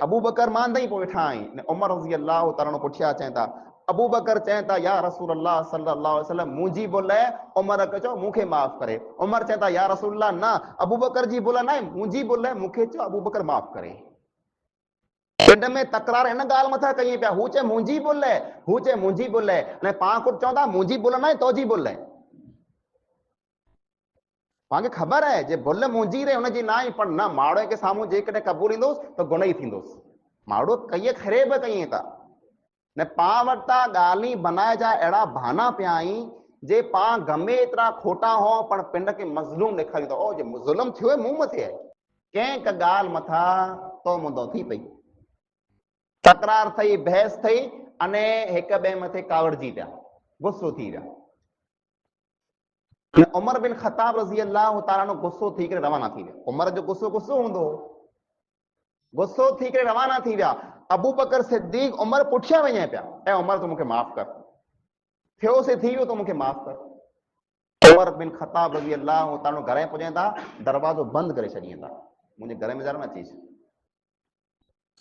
अबू बकर मान दई पोइ वेठा आहीं ने उमर रज़ी अल्लाह तआला पुठिया चवनि था अबू बकर चवनि था या रसूल अल्लाह सल्लल्लाहु अलैहि वसल्लम मुंहिंजी भुल आहे उमर खे चओ मूंखे माफ़ करे। उमर चवनि था या रसूल अल्लाह न अबू बकर जी भुल न आहे मुंहिंजी भुल आहे मूंखे चओ अबू बकर माफ़ करे। पिंड में तकरार हिन ॻाल्हि मथां कई पिया हू चए मुंहिंजी भुल आहे हू चए मुंहिंजी भुल आहे अने पाण ख़ुदि चवंदा मुंहिंजी भुल न आहे तुंहिंजी भुल आहे। पाण खे ख़बर आहे जे भुल मुंहिंजी रहे हुनजी न आहे पर न माण्हू खे साम्हूं जेकॾहिं क़बूल ईंदुसि त गुनाह ई थींदुसि। माण्हू कईअ ख़रेब कईं था ने पाण वटि त ॻाल्हि बनाए जा अहिड़ा बहाना पिया आहिनि जे पाण गमे एतिरा खोटा हो पर पिंड खे मज़लूम ॾेखारियूं था ओ जे ज़ुल्म थियो आहे मूं मथे आहे कंहिं का ॻाल्हि मथां तो मुंदो थी पई तकरार थई बहस थई अने हिक ॿिए मथे कावड़जी पिया गुस्सो थी विया। उमर बिन ख़त्ताब रज़ी अल्लाह तआला गुस्सो थी करे रवाना थी विया। उमर जो गुस्सो गुस्सो हूंदो गुस्सो थी करे रवाना थी विया। अबू बकर सिद्दीक उमर पुठिया वञे पिया ऐं उमर तो मूंखे माफ़ कर थियो से थी वियो तो मूंखे माफ़ कर। उमर बिन ख़त्ताब रज़ी अल्लाह तआला घर में पुॼनि था दरवाज़ो बंदि करे छॾीनि था मुंहिंजे घर में ज़रा न अचीस।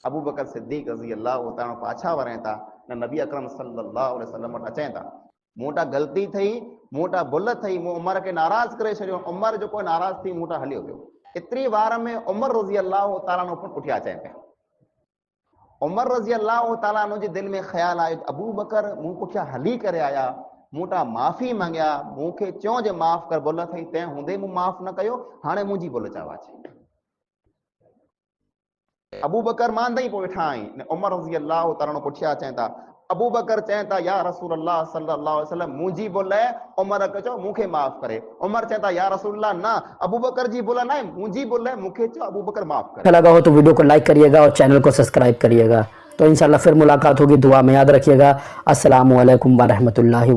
अबू बकर सिद्दीक रज़ी अल्लाह तआला पाछा वञनि था न नबी अकरम सल्लल्लाहु अलैहि वसल्लम वटि अचनि था मूंटा ग़लती थई मूंटा भुल थई मूं उमर खे नाराज़ करे छॾियो। उमर जो कोई नाराज़ थी मूंटा हलियो वियो। एतिरी वार में उमर रज़ी अल्लाह तआला पुठिया अचनि पिया। उमर रज़ी अल्लाह तआला जे दिल में ख्याल आयो अबू बकर मूं पुठिया हली करे आया मूंटा माफ़ी मंगिया मूंखे चयो जे माफ़ कर भुल थई तंहिं हूंदे मूं माफ़ न कयो हाणे मुंहिंजी भुल चवा अचे। अबू बकर मान दई पोइ वेठा आहीं ने उमर रज़ी अल्लाह तआला पुठिया चवनि था अबू बकर चवनि था या रसूल अल्लाह सल्लल्लाहु अलैहि वसल्लम मुंहिंजी भुल आहे उमर खे चओ मूंखे माफ़ करे। उमर चवनि था या रसूल अल्लाह न अबू बकर जी भुल न आहे मुंहिंजी भुल आहे मूंखे चओ अबू बकर माफ़ करे। अच्छा लगा हो तो वीडियो को लाइक करिएगा और चैनल को सब्सक्राइब करिएगा। तो इंशाल्लाह फिर मुलाकात होगी। दुआ में याद रखिएगा। अस्सलामु अलैकुम व रहमतुल्लाहि